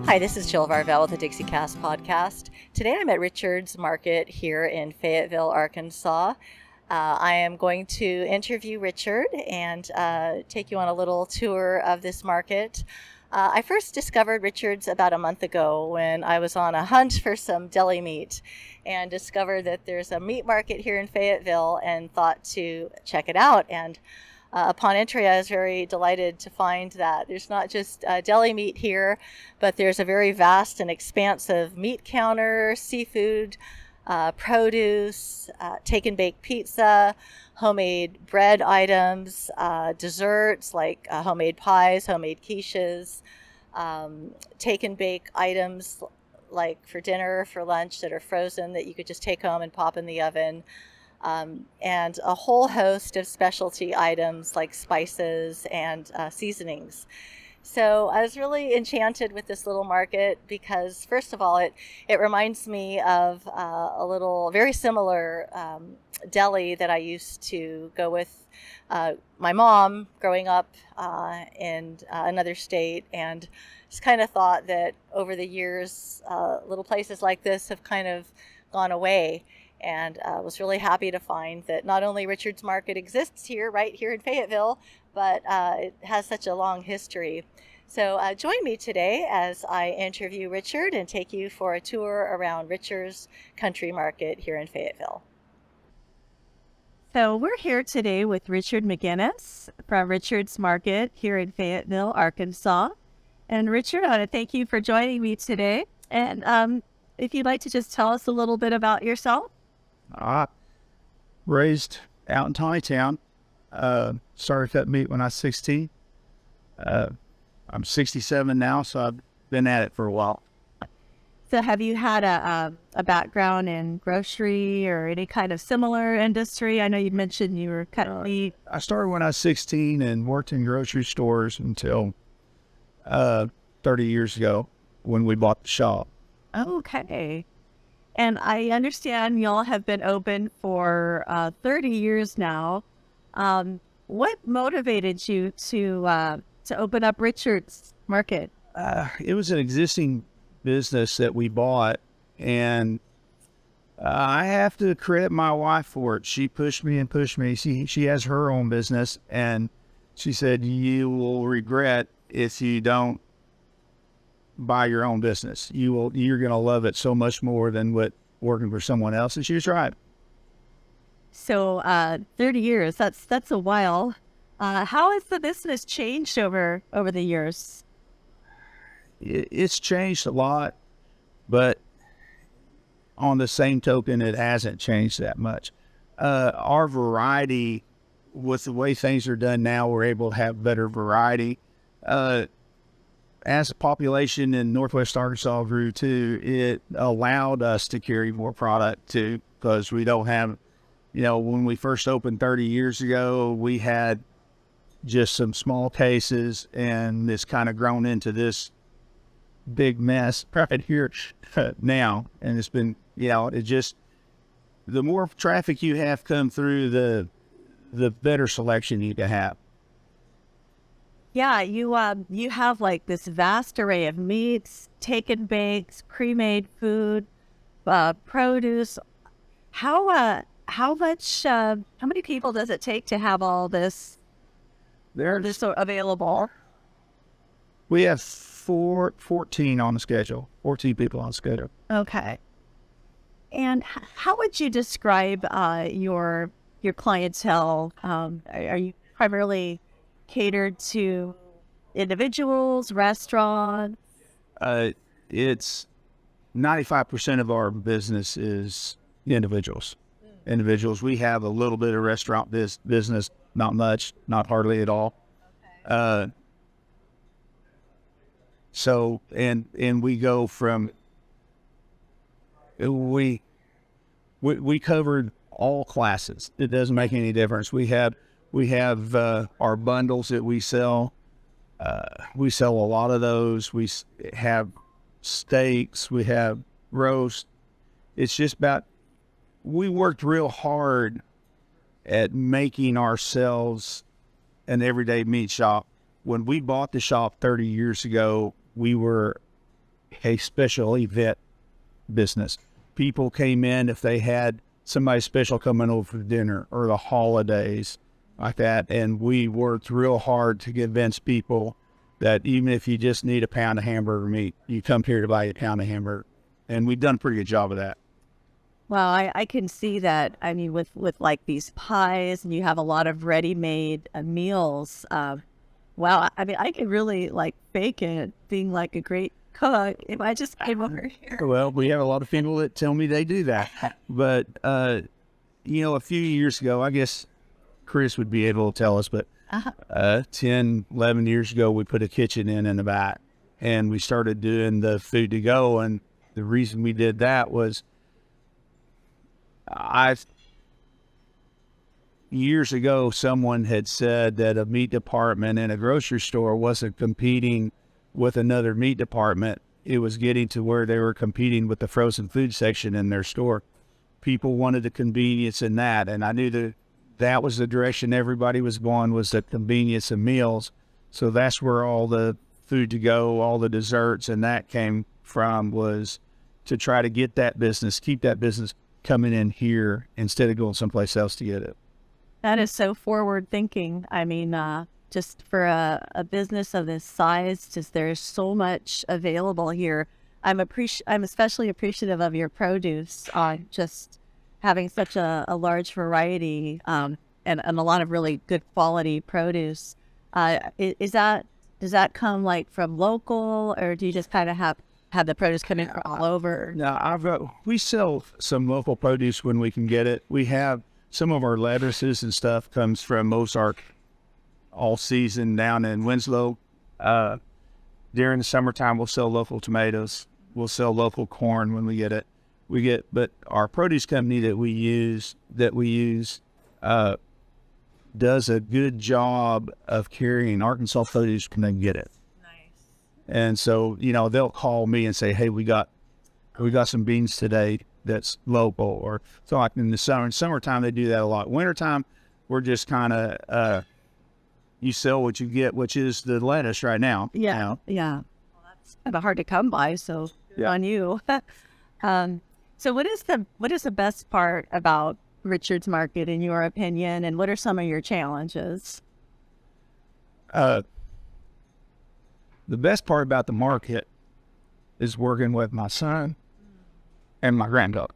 Hi, this is Jill Varvel with the Dixiecast podcast. Today I'm at Richard's Market here in Fayetteville, Arkansas. I am going to interview Richard and take you on a little tour of this market. I first discovered Richard's about a month ago when I was on a hunt for some deli meat and discovered that there's a meat market here in Fayetteville and thought to check it out. And upon entry, I was very delighted to find that there's not just deli meat here, but there's a very vast and expansive meat counter, seafood, produce, take and bake pizza, homemade bread items, desserts like homemade pies, homemade quiches, take and bake items like for dinner, for lunch that are frozen that you could just take home and pop in the oven. And a whole host of specialty items like spices and seasonings. So I was really enchanted with this little market because, first of all, it reminds me of a little very similar deli that I used to go with my mom growing up in another state, and just kind of thought that over the years, little places like this have kind of gone away. And was really happy to find that not only Richard's Market exists here, right here in Fayetteville, but it has such a long history. So join me today as I interview Richard and take you for a tour around Richard's Country Market here in Fayetteville. So we're here today with Richard McGinnis from Richard's Market here in Fayetteville, Arkansas. And Richard, I want to thank you for joining me today. And if you'd like to just tell us a little bit about yourself. Raised out in Tawny Town. Started cutting meat when I was 16. I'm 67 now, so I've been at it for a while. So have you had a background in grocery or any kind of similar industry? I know you mentioned you were cutting meat. I started when I was 16 and worked in grocery stores until 30 years ago when we bought the shop. Okay. And I understand y'all have been open for 30 years now. What motivated you to open up Richard's Market? It was an existing business that we bought, and I have to credit my wife for it. She pushed me and pushed me. She has her own business, and she said, "You will regret if you don't buy your own business. You're going to love it so much more than what working for someone else." And she was right. So 30 years, that's a while. How has the business changed over the years? It's changed a lot, but on the same token, it hasn't changed that much. Our variety, with the way things are done now, we're able to have better variety. As the population in Northwest Arkansas grew too, it allowed us to carry more product too, because we don't have, when we first opened 30 years ago, we had just some small cases, and it's kind of grown into this big mess right here now. And it's been, the more traffic you have come through, the better selection you can have. Yeah, you have like this vast array of meats, take and bakes, pre-made food, produce. How many people does it take to have all this available? We have 14 on the schedule. 14 people on the schedule. Okay. And how would you describe your clientele? Are you primarily catered to individuals, restaurants? It's 95% of our business is individuals. We have a little bit of restaurant business, not much, not hardly at all. Okay. So we go from we covered all classes. It doesn't make any difference. We have our bundles that we sell. We sell a lot of those. We have steaks. We have roast. It's just about, we worked real hard at making ourselves an everyday meat shop. When we bought the shop 30 years ago, we were a special event business. People came in if they had somebody special coming over for dinner or the holidays like that. And we worked real hard to convince people that even if you just need a pound of hamburger meat, you come here to buy a pound of hamburger. And we've done a pretty good job of that. Well, I can see that. I mean, with like these pies, and you have a lot of ready-made meals. Wow, I mean, I could really like bake it, being like a great cook if I just came over here. Well, we have a lot of people that tell me they do that. But, you know, a few years ago, I guess Chris would be able to tell us, but 10, 11 years ago, we put a kitchen in the back, and we started doing the food to go. And the reason we did that was years ago, someone had said that a meat department in a grocery store wasn't competing with another meat department. It was getting to where they were competing with the frozen food section in their store. People wanted the convenience in that, and I knew that was the direction everybody was going, was the convenience of meals. So that's where all the food to go, all the desserts and that came from, was to try to get that business, keep that business coming in here instead of going someplace else to get it. That is so forward thinking. I mean, just for a business of this size, just there's so much available here. I'm especially appreciative of your produce, just having such a large variety and a lot of really good quality produce. Does that come like from local, or do you just kind of have the produce come in from all over? No, we sell some local produce when we can get it. We have some of our lettuces and stuff comes from Ozark all season down in Winslow. During the summertime, we'll sell local tomatoes. We'll sell local corn when we get it. But our produce company that we use does a good job of carrying Arkansas produce when they can get it. Nice. And so, you know, they'll call me and say, hey, we got some beans today that's local. Or so like in the summertime, they do that a lot. Wintertime, we're just kind of, you sell what you get, which is the lettuce right now. Yeah. Now. Yeah. Well, that's kind of hard to come by. So good on you. So what is the best part about Richard's Market in your opinion, and what are some of your challenges? The best part about the market is working with my son and my granddaughter.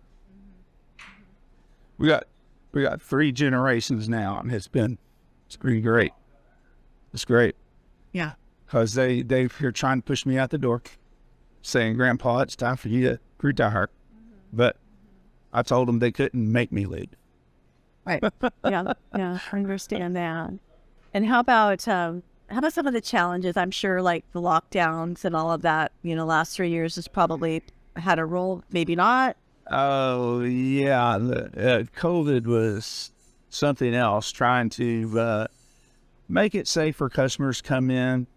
We got 3 generations now, and it's pretty great. It's great. Yeah. Because they're trying to push me out the door, saying, Grandpa, it's time for you to retire. But I told them they couldn't make me leave. Right. Yeah. I understand that. And how about some of the challenges? I'm sure like the lockdowns and all of that, last 3 years has probably had a role, maybe not. Oh, yeah. COVID was something else, trying to make it safe for customers come in.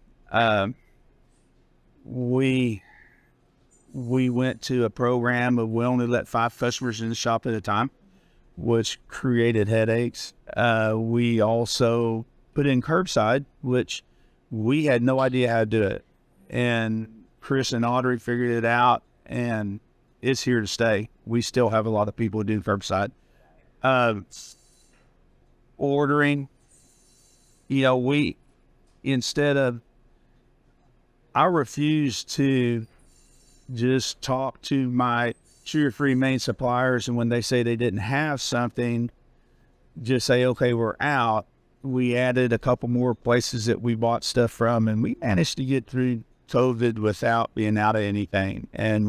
We went to a program of we only let 5 customers in the shop at a time, which created headaches. We also put in curbside, which we had no idea how to do it. And Chris and Audrey figured it out, and it's here to stay. We still have a lot of people who do curbside. Ordering, I refuse to just talk to my 2 or 3 main suppliers, and when they say they didn't have something, just say, okay, we're out. We added a couple more places that we bought stuff from, and we managed to get through COVID without being out of anything. And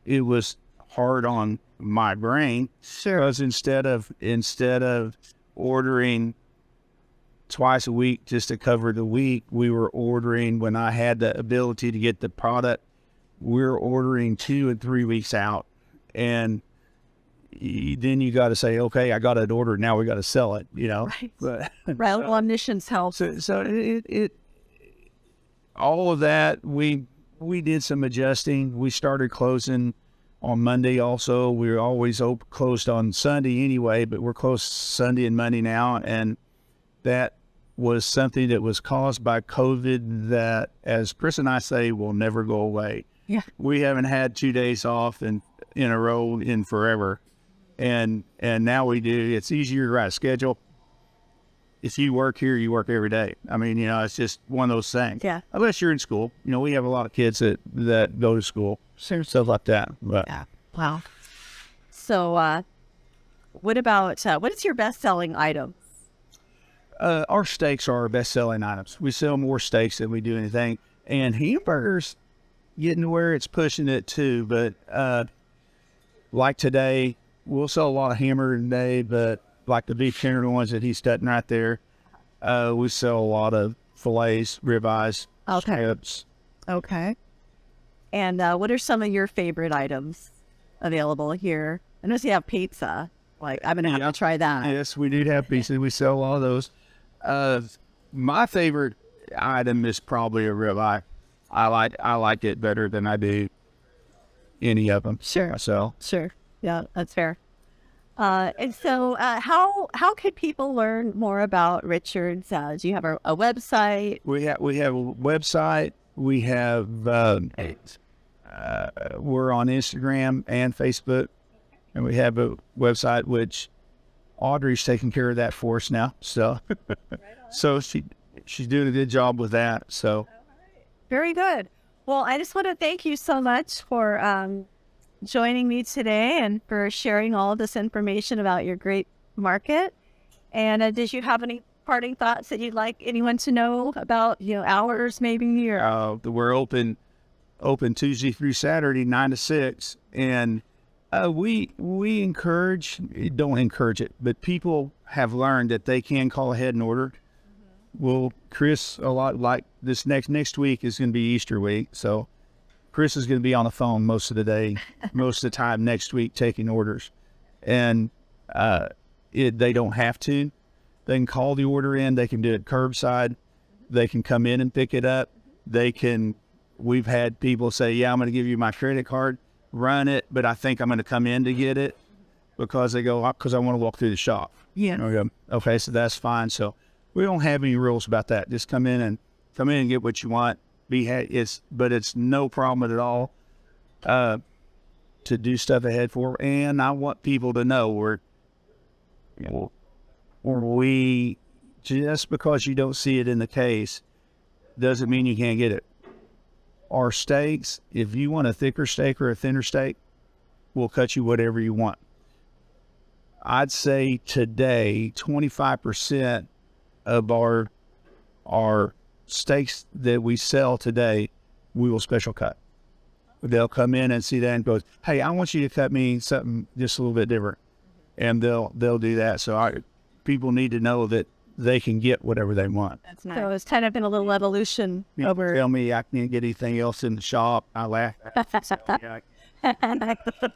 it was hard on my brain. Sure. Because instead of ordering twice a week just to cover the week, we were ordering, when I had the ability to get the product, we're ordering 2 and 3 weeks out. And then you got to say, okay, I got it ordered. Now we got to sell it, Right. But, Right. Omniscience helps. So it all of that, we did some adjusting. We started closing on Monday also. We were always closed on Sunday anyway, but we're closed Sunday and Monday now. And that was something that was caused by COVID that, as Chris and I say, will never go away. Yeah. We haven't had 2 days off in a row in forever. And now we do. It's easier to write a schedule. If you work here, you work every day. I mean, it's just one of those things. Yeah. Unless you're in school. We have a lot of kids that go to school, stuff like that. But Yeah. Wow. So, what about, what is your best-selling item? our steaks are our best-selling items. We sell more steaks than we do anything. And hamburgers, getting to where it's pushing it too. But like today, we'll sell a lot of hamburger today, but like the beef tenderloins that he's cutting right there, we sell a lot of fillets, ribeyes, strips. Okay. And what are some of your favorite items available here? I know you have pizza. Like, I'm going to have to try that. Yes, we do have pizza. We sell a lot of those. My favorite item is probably a ribeye. I like it better than I do any of them. Sure. So Sure. Yeah, that's fair. And so, how could people learn more about Richard's? Do you have a website? we have a website. We have we're on Instagram and Facebook, and we have a website which Audrey's taking care of that for us now. So, so she's doing a good job with that. So, Very good. Well, I just want to thank you so much for joining me today and for sharing all of this information about your great market. And did you have any parting thoughts that you'd like anyone to know about, hours maybe? Or we're open Tuesday through Saturday, 9 to 6, and we don't encourage it, but people have learned that they can call ahead and order. Well, Chris, a lot like this next week is going to be Easter week, so Chris is going to be on the phone most of the day, most of the time next week taking orders, and they don't have to. They can call the order in. They can do it curbside. They can come in and pick it up. We've had people say, yeah, I'm going to give you my credit card, run it, but I think I'm going to come in to get it because I want to walk through the shop. Yeah. Okay, so that's fine. So we don't have any rules about that. Just come in and get what you want. But it's no problem at all to do stuff ahead for. And I want people to know we just because you don't see it in the case doesn't mean you can't get it. Our steaks, if you want a thicker steak or a thinner steak, we'll cut you whatever you want. I'd say today, 25% of our steaks that we sell today, we will special cut. They'll come in and see that and go, hey, I want you to cut me something just a little bit different. And they'll do that. So people need to know that they can get whatever they want. That's nice. So it's kind of been a little evolution over. Tell me I can't get anything else in the shop. I laugh.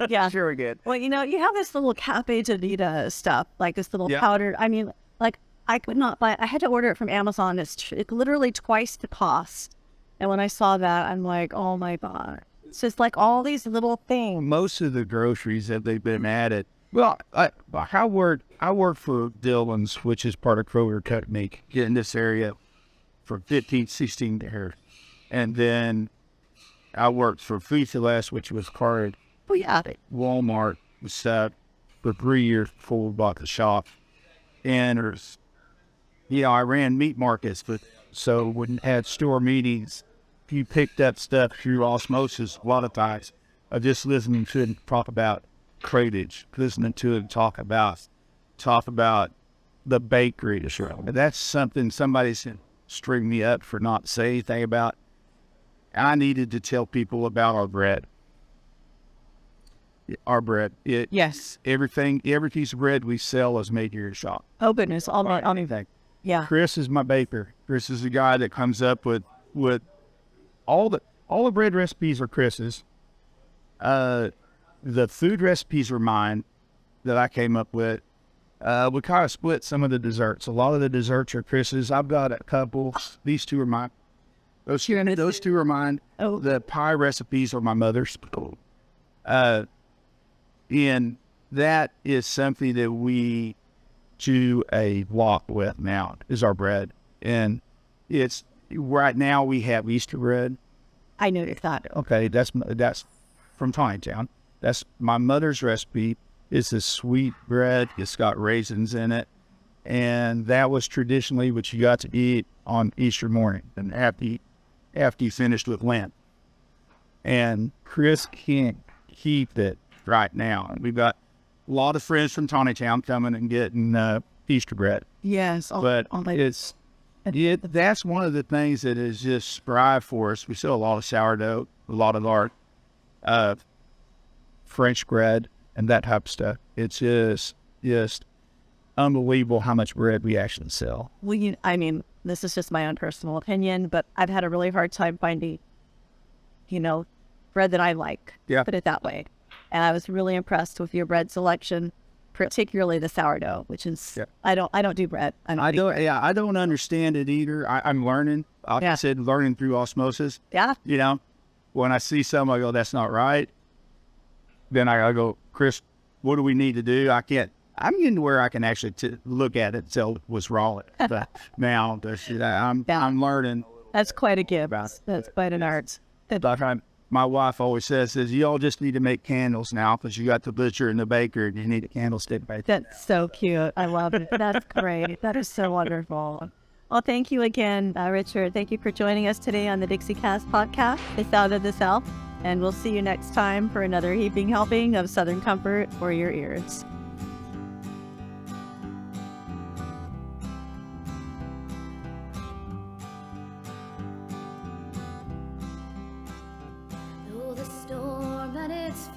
Yeah. Sure we good. Well, you have this little Cafe de Vida stuff, like this little Yeah. powder. I mean, like I could not buy. I had to order it from Amazon. It's literally twice the cost. And when I saw that, I'm like, oh my God! It's just like all these little things. Most of the groceries that they've been added. Well, I work for Dillon's, which is part of Kroger Technique in this area for 15, 16 years. And then I worked for Fayetteville, which was part of Walmart for 3 years before we bought the shop. And I ran meat markets, so when I had store meetings, you picked up stuff through osmosis a lot of times. I just listening to it talk about cratage, listening to it talk about the bakery. That's something somebody's string me up for not saying anything about. I needed to tell people about our bread. Our bread. Yes. Every piece of bread we sell is made here at the shop. Oh goodness! Anything. Yeah. Chris is my baker. Chris is the guy that comes up with all the bread recipes are Chris's. The food recipes are mine that I came up with. We kind of split some of the desserts. A lot of the desserts are Chris's. I've got a couple. These two are mine. Those two are mine. Oh. The pie recipes are my mother's. And that is something that we do a lot with now, is our bread. And it's right now we have Easter bread. I noticed that. Okay, that's from Tiny Town. That's my mother's recipe. It's a sweet bread. It's got raisins in it, and that was traditionally what you got to eat on Easter morning, and after you finished with Lent. And Chris can't keep it right now. And we've got a lot of friends from Tawny Town coming and getting Easter bread. Yes. But that's one of the things that is just thrive for us. We sell a lot of sourdough, a lot of our French bread and that type of stuff. It's just unbelievable how much bread we actually sell. Well, I mean, this is just my own personal opinion, but I've had a really hard time finding, bread that I like. Yeah. Put it that way. And I was really impressed with your bread selection, particularly the sourdough, which is I don't do bread. I don't understand it either. I'm learning. Like I said, learning through osmosis. Yeah. When I see some, I go, that's not right. Then I go, Chris, what do we need to do? I'm getting to where I can actually look at it and tell what's wrong. But now I'm learning. That's quite a gift. That's quite an art. Like my wife always says, you all just need to make candles now because you got the butcher and the baker and you need a candlestick right there. That's so cute. I love it. That's great. That is so wonderful. Well, thank you again, Richard. Thank you for joining us today on the Dixiecast podcast, The Sound of the South. And we'll see you next time for another heaping helping of Southern comfort for your ears.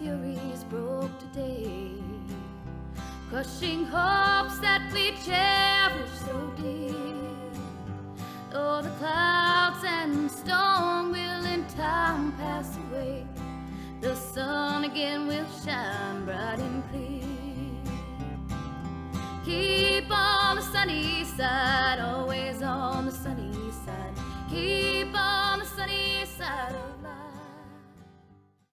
Furies broke today, crushing hopes that we cherished so dear. Though the clouds and storm will in time pass away, the sun again will shine bright and clear. Keep on the sunny side, always on the sunny side. Keep on the sunny side of